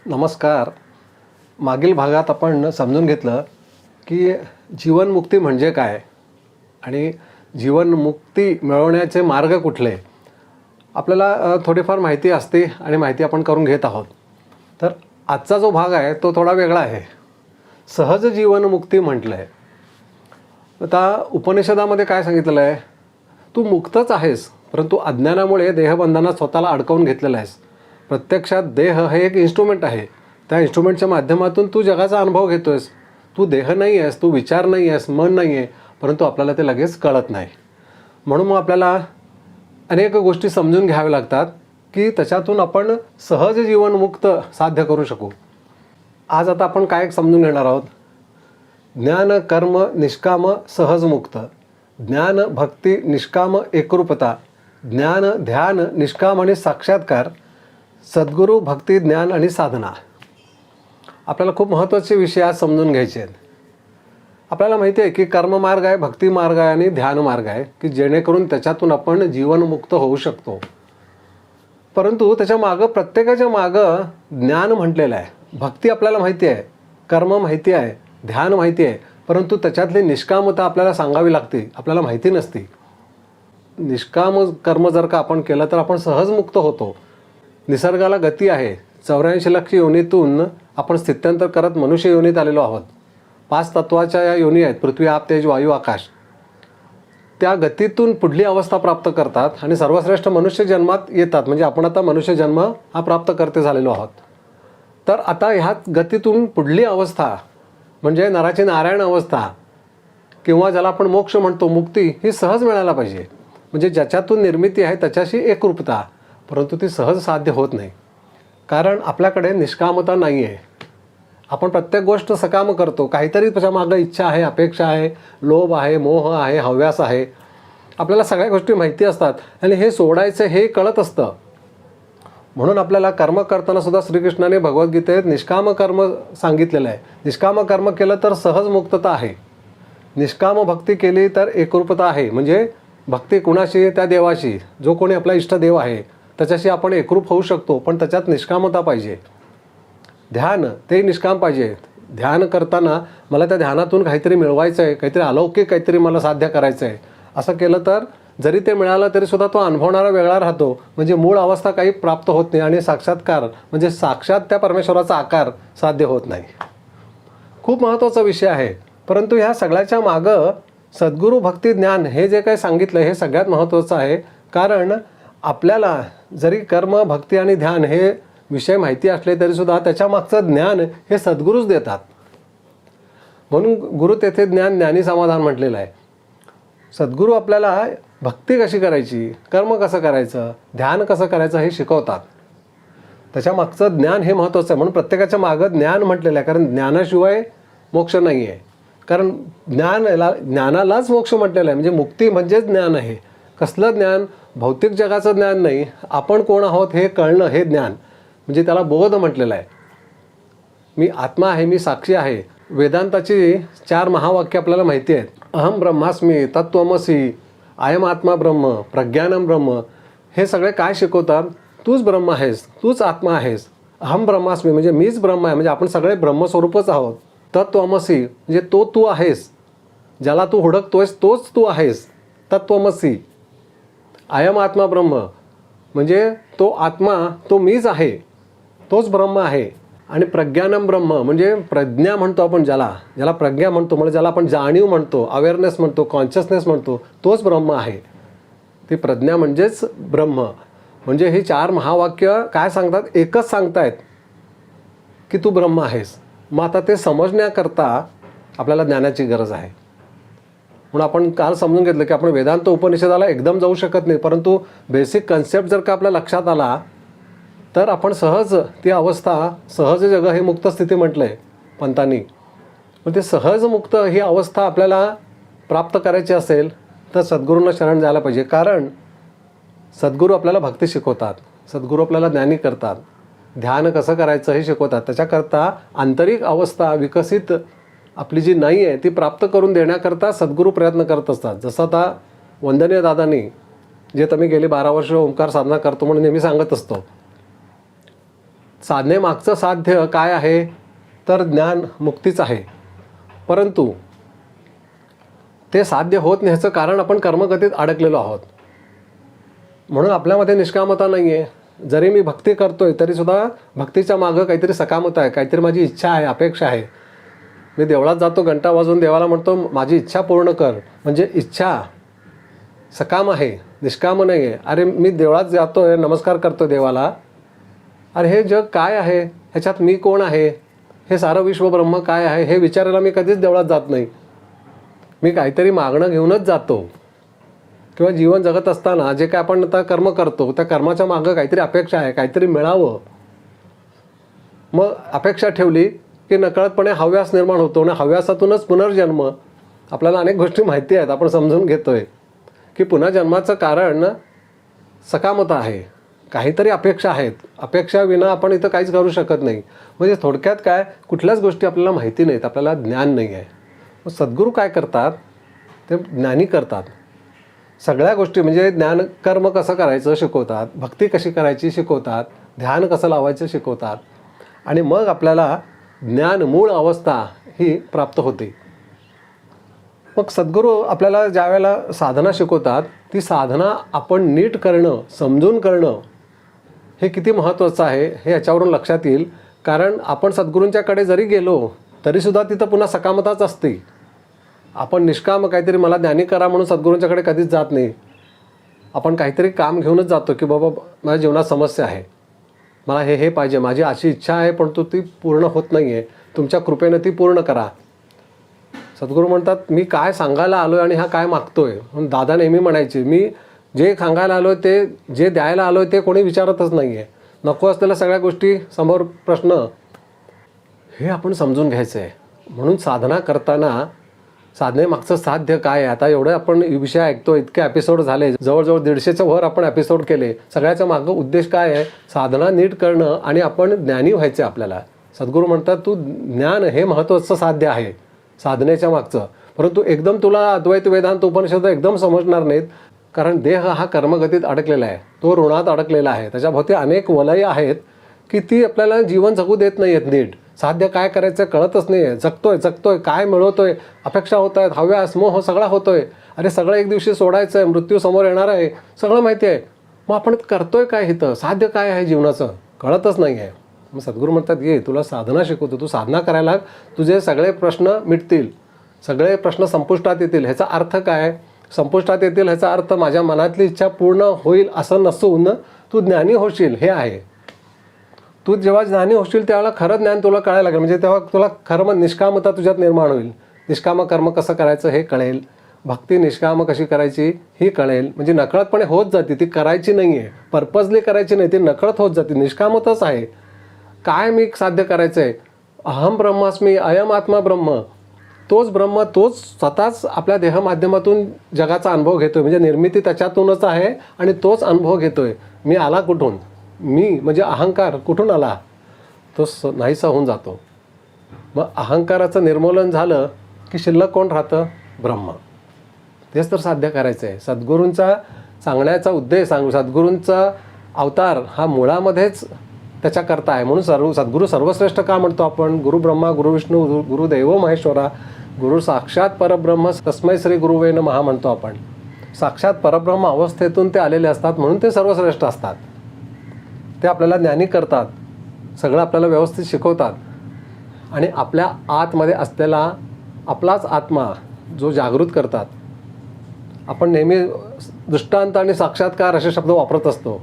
नमस्कार. मागील भागात आपण समजून घेतलं की जीवनमुक्ती म्हणजे काय आणि जीवनमुक्ती मिळवण्याचे मार्ग कुठले. आपल्याला थोडीफार माहिती असते आणि माहिती आपण करून घेत आहोत. तर आजचा जो भाग आहे तो थोडा वेगळा आहे. सहज जीवनमुक्ती म्हटलं आहे. आता उपनिषदामध्ये काय सांगितलेलं आहे, तू मुक्तच आहेस, परंतु अज्ञानामुळे देहबंधनात स्वतःला अडकवून घेतलेला आहेस. प्रत्यक्षात देह हे एक इन्स्ट्रुमेंट आहे. त्या इन्स्ट्रुमेंटच्या माध्यमातून तू जगाचा अनुभव घेतो आहेस. तू देह नाही आहेस, तू विचार नाही आहेस, मन नाही आहे, परंतु आपल्याला ते लगेच कळत नाही. म्हणून मग आपल्याला अनेक गोष्टी समजून घ्याव्या लागतात की त्याच्यातून आपण सहज जीवनमुक्त साध्य करू शकू. आज आता आपण काय समजून घेणार आहोत. ज्ञान कर्म निष्काम सहज मुक्त, ज्ञान भक्ती निष्काम एकरूपता, ज्ञान ध्यान निष्काम आणि साक्षात्कार, सद्गुरू भक्ती ज्ञान आणि साधना. आपल्याला खूप महत्त्वाचे विषय आज समजून घ्यायचे आहेत. आपल्याला माहिती आहे की कर्ममार्ग आहे, भक्ती मार्ग आहे आणि ध्यान मार्ग आहे की जेणेकरून त्याच्यातून आपण जीवनमुक्त होऊ शकतो. परंतु त्याच्या मागं प्रत्येकाच्या मागं ज्ञान म्हटलेलं आहे. भक्ती आपल्याला माहिती आहे, कर्म माहिती आहे, ध्यान माहिती आहे, परंतु त्याच्यातली निष्कामता आपल्याला सांगावी लागते, आपल्याला माहिती नसती. निष्काम कर्म जर का आपण केलं तर आपण सहज मुक्त होतो. निसर्गाला गती आहे. 84 लाख योनीतून आपण स्थित्यंतर करत मनुष्य योनीत आलेलो आहोत. 5 तत्वाच्या या योनी आहेत, पृथ्वी आप तेज वायू आकाश. त्या गतीतून पुढली अवस्था प्राप्त करतात आणि सर्वश्रेष्ठ मनुष्य जन्मात येतात. म्हणजे आपण आता मनुष्य जन्म हा प्राप्त करते झालेलो आहोत. तर आता ह्या गतीतून पुढली अवस्था म्हणजे नराची नारायण अवस्था किंवा ज्याला आपण मोक्ष म्हणतो, मुक्ती, ही सहज मिळायला पाहिजे. म्हणजे ज्याच्यातून निर्मिती आहे त्याच्याशी एकरूपता. परंतु ती सहज साध्य होत नाही, कारण आपल्याकडे निष्कामता नाही आहे. आपण प्रत्येक गोष्ट सकाम करतो, काहीतरी त्याच्या मागं इच्छा आहे, अपेक्षा आहे, लोभ आहे, मोह आहे, हव्यास आहे. आपल्याला सगळ्या गोष्टी माहिती असतात आणि हे सोडायचं हे कळत असतं. म्हणून आपल्याला कर्म करताना सुद्धा श्रीकृष्णाने भगवद्गीतेत निष्काम कर्म सांगितलेलं आहे. निष्काम कर्म केलं तर सहज मुक्तता आहे. निष्काम भक्ती केली तर एकरूपता आहे. म्हणजे भक्ती कुणाशी, त्या देवाशी, जो कोणी आपला इष्टदेव आहे त्याच्याशी आपण एकरूप होऊ शकतो, पण त्याच्यात निष्कामता पाहिजे. ध्यान ते निष्काम पाहिजे. ध्यान करताना मला त्या ध्यानातून काहीतरी मिळवायचं आहे, काहीतरी अलौकिक काहीतरी मला साध्य करायचं आहे. असं केलं तर जरी ते मिळालं तरीसुद्धा तो अनुभवणारा वेगळा राहतो. म्हणजे मूळ अवस्था काही प्राप्त होत नाही आणि साक्षात्कार म्हणजे साक्षात त्या परमेश्वराचा आकार साध्य होत नाही. खूप महत्त्वाचा विषय आहे. परंतु ह्या सगळ्याच्या मागं सद्गुरू भक्ती ज्ञान हे जे काही सांगितलं हे सगळ्यात महत्त्वाचं आहे. कारण आपल्याला जरी कर्म भक्ती आणि ध्यान हे विषय माहिती असले तरीसुद्धा त्याच्या मागचं ज्ञान हे सद्गुरूच देतात. म्हणून गुरु तेथे ज्ञान ज्ञानी समाधान म्हटलेलं आहे. सद्गुरू आपल्याला भक्ती कशी करायची, कर्म कसं करायचं, ध्यान कसं करायचं हे शिकवतात. त्याच्या मागचं ज्ञान हे महत्त्वाचं आहे. म्हणून प्रत्येकाच्या मागं ज्ञान म्हटलेलं आहे, कारण ज्ञानाशिवाय मोक्ष नाही आहे. कारण ज्ञानालाच मोक्ष म्हटलेलं आहे. म्हणजे मुक्ती म्हणजेच ज्ञान आहे. कसलं ज्ञान? भौतिक जगाचं ज्ञान नाही, आपण कोण आहोत हे कळणं हे ज्ञान. म्हणजे त्याला बोध म्हटलेलं आहे. मी आत्मा आहे, मी साक्षी आहे. वेदांताची 4 महावाक्य आपल्याला माहिती आहेत. अहम ब्रह्मास्मी, तत्त्वमसी, अयम आत्मा ब्रह्म, प्रज्ञानम ब्रह्म. हे सगळे काय शिकवतात? तूच ब्रह्म आहेस, तूच आत्मा आहेस. अहम ब्रह्मास्मी म्हणजे मीच ब्रह्म आहे, म्हणजे आपण सगळे ब्रह्मस्वरूपच आहोत. तत्त्वमसी म्हणजे तो तू आहेस, ज्याला तू हुडकतोयस तोच तू आहेस, तत्त्वमसी. अयम आत्मा ब्रह्म म्हणजे तो आत्मा तो मीच आहे, तोच ब्रह्म आहे. आणि प्रज्ञानम ब्रह्म म्हणजे प्रज्ञा म्हणतो आपण, ज्याला प्रज्ञा म्हणतो, म्हणजे ज्याला आपण जाणीव म्हणतो, अवेअरनेस म्हणतो, कॉन्शियसनेस म्हणतो, तोच ब्रह्म आहे. ती प्रज्ञा म्हणजेच ब्रह्म. म्हणजे ही 4 महावाक्य काय सांगतात? एकच सांगतायत की तू ब्रह्म आहेस. मग आता ते समजण्याकरता आपल्याला ज्ञानाची गरज आहे. म्हणून आपण काल समजून घेतलं की आपण वेदांत उपनिषदाला एकदम जाऊ शकत नाही, परंतु बेसिक कन्सेप्ट जर का आपल्या लक्षात आला तर आपण सहज ती अवस्था, सहज जग हे मुक्त स्थिती म्हटलं आहे पंतांनी. मग ते सहज मुक्त ही अवस्था आपल्याला प्राप्त करायची असेल तर सद्गुरूंना शरण जायला पाहिजे. कारण सद्गुरू आपल्याला भक्ती शिकवतात, सद्गुरू आपल्याला ज्ञानी करतात, ध्यान कसं करायचं हे शिकवतात. त्याच्याकरता आंतरिक अवस्था विकसित आपली जी नाही आहे ती प्राप्त करून देण्याकरता सद्गुरू प्रयत्न करत असतात. जसं आता वंदनीय दादांनी जे मी गेली 12 वर्ष ओंकार साधना करतो म्हणून नेहमी सांगत असतो साधनेमागचं साध्य काय आहे तर ज्ञान मुक्तीच आहे. परंतु ते साध्य होत नाही ह्याचं कारण आपण कर्मगतीत अडकलेलो आहोत. म्हणून आपल्यामध्ये निष्कामता नाही आहे. जरी मी भक्ती करतोय तरीसुद्धा भक्तीच्या मागं काहीतरी सकामता आहे, काहीतरी माझी इच्छा आहे, अपेक्षा आहे. मी देवळात जातो, घंटा वाजवून देवाला म्हणतो माझी इच्छा पूर्ण कर, म्हणजे इच्छा सकाम आहे, निष्काम नाही आहे. अरे मी देवळात जातोय, नमस्कार करतो देवाला, अरे हे जग काय आहे, ह्याच्यात मी कोण आहे, हे सारं विश्वब्रह्म काय आहे हे विचारायला मी कधीच देवळात जात नाही. मी काहीतरी मागणं घेऊनच जातो. किंवा जीवन जगत असताना जे काय आपण आता कर्म करतो त्या कर्माच्या मागं काहीतरी अपेक्षा आहे, काहीतरी मिळावं. मग अपेक्षा ठेवली की नकळतपणे हव्यास निर्माण होतो आणि हव्यासातूनच पुनर्जन्म. आपल्याला अनेक गोष्टी माहिती आहेत, आपण समजून घेतोय की पुन्हा जन्माचं कारण सकामता आहे, काहीतरी अपेक्षा आहेत. अपेक्षा विना आपण इथं काहीच करू शकत नाही. म्हणजे थोडक्यात काय, कुठल्याच गोष्टी आपल्याला माहिती नाहीत, आपल्याला ज्ञान नाही आहे. मग सद्गुरू काय करतात, ते ज्ञानी करतात. सगळ्या गोष्टी म्हणजे ज्ञान कर्म कसं करायचं शिकवतात, भक्ती कशी करायची शिकवतात, ध्यान कसं लावायचं शिकवतात. आणि मग आपल्याला ज्ञान मूळ अवस्था ही प्राप्त होते. मग सद्गुरू आपल्याला ज्या वेळेला साधना शिकवतात ती साधना आपण नीट करणं, समजून करणं हे किती महत्त्वाचं आहे हे याच्यावरून लक्षात येईल. कारण आपण सद्गुरूंच्याकडे जरी गेलो तरीसुद्धा तिथं पुन्हा सकामताच असते. आपण निष्काम काहीतरी मला ज्ञानी करा म्हणून सद्गुरूंच्याकडे कधीच जात नाही. आपण काहीतरी काम घेऊनच जातो की बाबा माझ्या जीवनात समस्या आहे, मला हे पाहिजे, माझी अशी इच्छा आहे परंतु ती पूर्ण होत नाही आहे, तुमच्या कृपेनं ती पूर्ण करा. सद्गुरू म्हणतात मी काय सांगायला आलो आहे आणि हा काय मागतोय. म्हणून दादा नेहमी म्हणायचे मी जे सांगायला आलो आहे ते, जे द्यायला आलो आहे ते कोणी विचारतच नाही आहे. नको असलेल्या सगळ्या गोष्टी समोर प्रश्न हे आपण समजून घ्यायचं आहे. म्हणून साधना करताना साधनेमागचं साध्य काय आहे. आता एवढं आपण विषय ऐकतो, इतके एपिसोड झाले, जवळजवळ 150च्या वर आपण एपिसोड केले. सगळ्याच्या मागं उद्देश काय आहे, साधना नीट करणं आणि आपण ज्ञानी व्हायचं आहे. आपल्याला सद्गुरू म्हणतात तू ज्ञान हे महत्त्वाचं साध्य आहे साधनेच्या मागचं. परंतु एकदम तुला अद्वैत वेदांत उपनिषद एकदम समजणार नाहीत, कारण देह हा कर्मगतीत अडकलेला आहे, तो ऋणात अडकलेला आहे. त्याच्याभोवती अनेक वलय आहेत की ती आपल्याला जीवन जगू देत नाही आहेत नीट. साध्य काय करायचं कळतच नाही आहे. जगतोय काय मिळवतोय, अपेक्षा होत आहेत, हव्यास मोह सगळा होतोय. अरे सगळं एक दिवशी सोडायचं आहे, मृत्यू समोर येणार आहे, सगळं माहिती आहे. मग आपण करतोय काय, इथं साध्य काय आहे जीवनाचं कळतच नाही आहे. मग सद्गुरू म्हणतात ये तुला साधना शिकवतो, तू साधना करायला तुझे सगळे प्रश्न मिटतील, सगळे प्रश्न संपुष्टात येतील. ह्याचा अर्थ काय, संपुष्टात येतील ह्याचा अर्थ माझ्या मनातली इच्छा पूर्ण होईल असं नसून तू ज्ञानी होशील हे आहे. तू जेव्हा ज्ञानी होशील त्यावेळेला खरं ज्ञान तुला कळायला लागेल. म्हणजे तेव्हा तुला खरं निष्कामता तुझ्यात निर्माण होईल. निष्काम कर्म कसं करायचं हे कळेल, भक्ती निष्काम कशी करायची ही कळेल. म्हणजे नकळतपणे होत जाते, ती करायची नाही आहे, पर्पजली करायची नाही, ती नकळत होत जाते. निष्कामतच आहे. काय मी साध्य करायचं आहे, अहम ब्रह्मास्मी, अयम आत्मा ब्रह्म, तोच ब्रह्म तोच स्वतःच आपल्या देह माध्यमातून जगाचा अनुभव घेतोय. म्हणजे निर्मिती त्याच्यातूनच आहे आणि तोच अनुभव घेतोय. मी आला कुठून, मी म्हणजे अहंकार कुठून आला, तो नाहीसा होऊन जातो. मग अहंकाराचं निर्मूलन झालं की शिल्लक कोण राहतं, ब्रह्म. तेच तर साध्य करायचं आहे. सद्गुरूंचा सांगण्याचा उद्देश सद्गुरूंचा अवतार हा मुळामध्येच त्याच्याकरता आहे. म्हणून सद्गुरू सर्वश्रेष्ठ का म्हणतो आपण, गुरु ब्रह्मा गुरु विष्णू गुरुदेव महेश्वरा, गुरु साक्षात परब्रह्म तस्मै श्री गुरुवे नमः म्हणतो आपण. साक्षात परब्रह्म अवस्थेतून ते आलेले असतात म्हणून ते सर्वश्रेष्ठ असतात. ते आपल्याला ज्ञानी करतात, सगळं आपल्याला व्यवस्थित शिकवतात आणि आपल्या आतमध्ये असलेला आपलाच आत्मा जो जागृत करतात. आपण नेहमी दृष्टांत आणि साक्षात्कार असे शब्द वापरत असतो.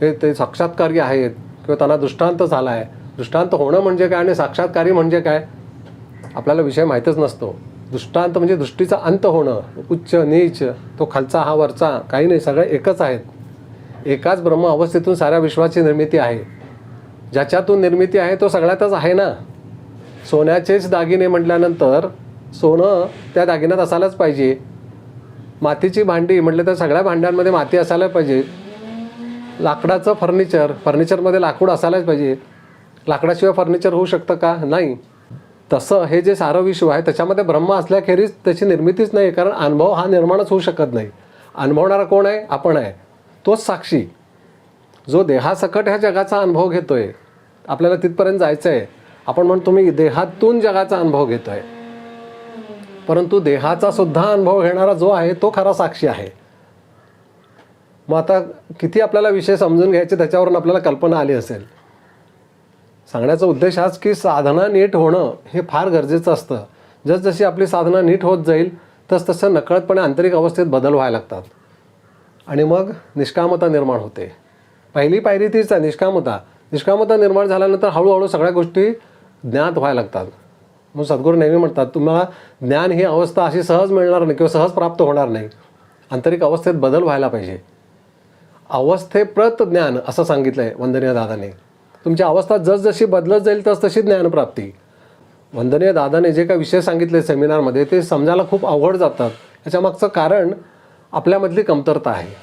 ते साक्षात्कारी आहेत किंवा त्यांना दृष्टांत झाला आहे. दृष्टांत होणं म्हणजे काय आणि साक्षात्कारी म्हणजे काय आपल्याला विषय माहीतच नसतो. दृष्टांत म्हणजे दृष्टीचा अंत होणं, उच्च नीच, तो खालचा हा वरचा काही नाही, सगळे एकच आहेत. एकाच ब्रह्म अवस्थेतून साऱ्या विश्वाची निर्मिती आहे. ज्याच्यातून निर्मिती आहे तो सगळ्यातच आहे ना. सोन्याचेच दागिने म्हटल्यानंतर सोनं त्या दागिन्यात असायलाच पाहिजे. मातीची भांडी म्हटलं तर सगळ्या भांड्यांमध्ये माती असायला पाहिजे. लाकडाचं फर्निचरमध्ये लाकूड असायलाच पाहिजे. लाकडाशिवाय फर्निचर होऊ शकतं का, नाही. तसं हे जे सारं विश्व आहे त्याच्यामध्ये ब्रह्म असल्याखेरीज त्याची निर्मितीच नाही, कारण अनुभव हा निर्माणच होऊ शकत नाही. अनुभवणारा कोण आहे, आपण आहे. तोच साक्षी जो देहासकट ह्या जगाचा अनुभव घेतोय. आपल्याला तिथपर्यंत जायचं आहे. आपण म्हणतो मी देहातून जगाचा अनुभव घेतो आहे, परंतु देहाचा सुद्धा अनुभव घेणारा जो आहे तो खरा साक्षी आहे. मग आता किती आपल्याला विषय समजून घ्यायचे त्याच्यावरून आपल्याला कल्पना आली असेल. सांगण्याचा उद्देश हाच की साधना नीट होणं हे फार गरजेचं असतं. जसजशी आपली साधना नीट होत जाईल तसतसं नकळतपणे आंतरिक अवस्थेत बदल व्हायला लागतात आणि मग निष्कामता निर्माण होते. पहिली पायरी तीच आहे, निष्कामता. निष्कामता निर्माण झाल्यानंतर हळूहळू सगळ्या गोष्टी ज्ञात व्हायला लागतात. मग सद्गुरू नेहमी म्हणतात, तुम्हाला ज्ञान ही अवस्था अशी सहज मिळणार नाही किंवा सहज प्राप्त होणार नाही. आंतरिक अवस्थेत बदल व्हायला पाहिजे. अवस्थेप्रत ज्ञान असं सांगितलं आहे वंदनीय दादाने. तुमची अवस्था जसजशी बदलत जाईल तसतशी ज्ञानप्राप्ती. वंदनीय दादाने जे काही विषय सांगितले सेमिनारमध्ये ते समजायला खूप अवघड जातात. याच्यामागचं कारण आपल्यामधली कमतरता आहे.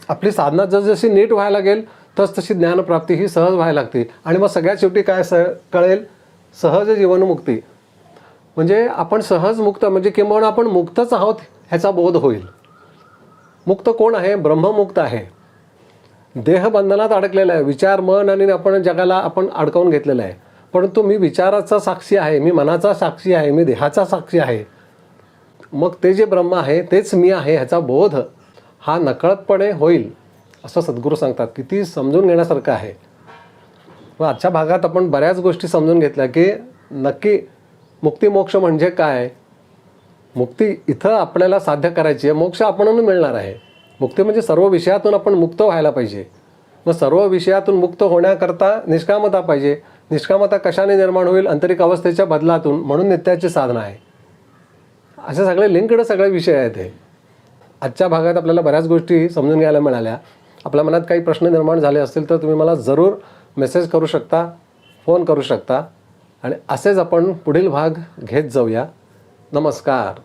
आपली साधना जसजशी नीट व्हायला लागेल तसतशी ज्ञानप्राप्ती ही सहज व्हायला लागते. आणि मग सगळ्यात शेवटी काय कळेल, सहज जीवनमुक्ती. म्हणजे आपण सहज मुक्त, म्हणजे किंवा आपण मुक्तच आहोत ह्याचा बोध होईल. मुक्त कोण आहे? ब्रह्ममुक्त आहे. देहबंधनात अडकलेला आहे. विचार, मन आणि आपण जगाला आपण अडकवून घेतलेलं आहे. परंतु मी विचाराचा साक्षी आहे, मी मनाचा साक्षी आहे, मी देहाचा साक्षी आहे. मग ते जे ब्रह्म आहे तेच मी आहे ह्याचा बोध हा नकळतपणे होईल असं सद्गुरू सांगतात. किती समजून घेण्यासारखं आहे. मग आजच्या भागात आपण बऱ्याच गोष्टी समजून घेतल्या की नक्की मुक्ती मोक्ष म्हणजे काय. मुक्ती इथं आपल्याला साध्य करायची आहे, मोक्ष आपणहून मिळणार आहे. मुक्ती म्हणजे सर्व विषयातून आपण मुक्त व्हायला पाहिजे. मग सर्व विषयातून मुक्त होण्याकरता निष्कामता पाहिजे. निष्कामता कशाने निर्माण होईल? आंतरिक अवस्थेच्या बदलातून. म्हणून नित्याची साधना आहे. असे सगळे लिंक्ड सगळे विषय आहेत हे. आजच्या भागात आपल्याला बऱ्याच गोष्टी समजून घ्यायला मिळाल्या. आपल्या मनात काही प्रश्न निर्माण झाले असतील तर तुम्ही मला जरूर मेसेज करू शकता, फोन करू शकता आणि असेच आपण पुढील भाग घेत जाऊया. नमस्कार.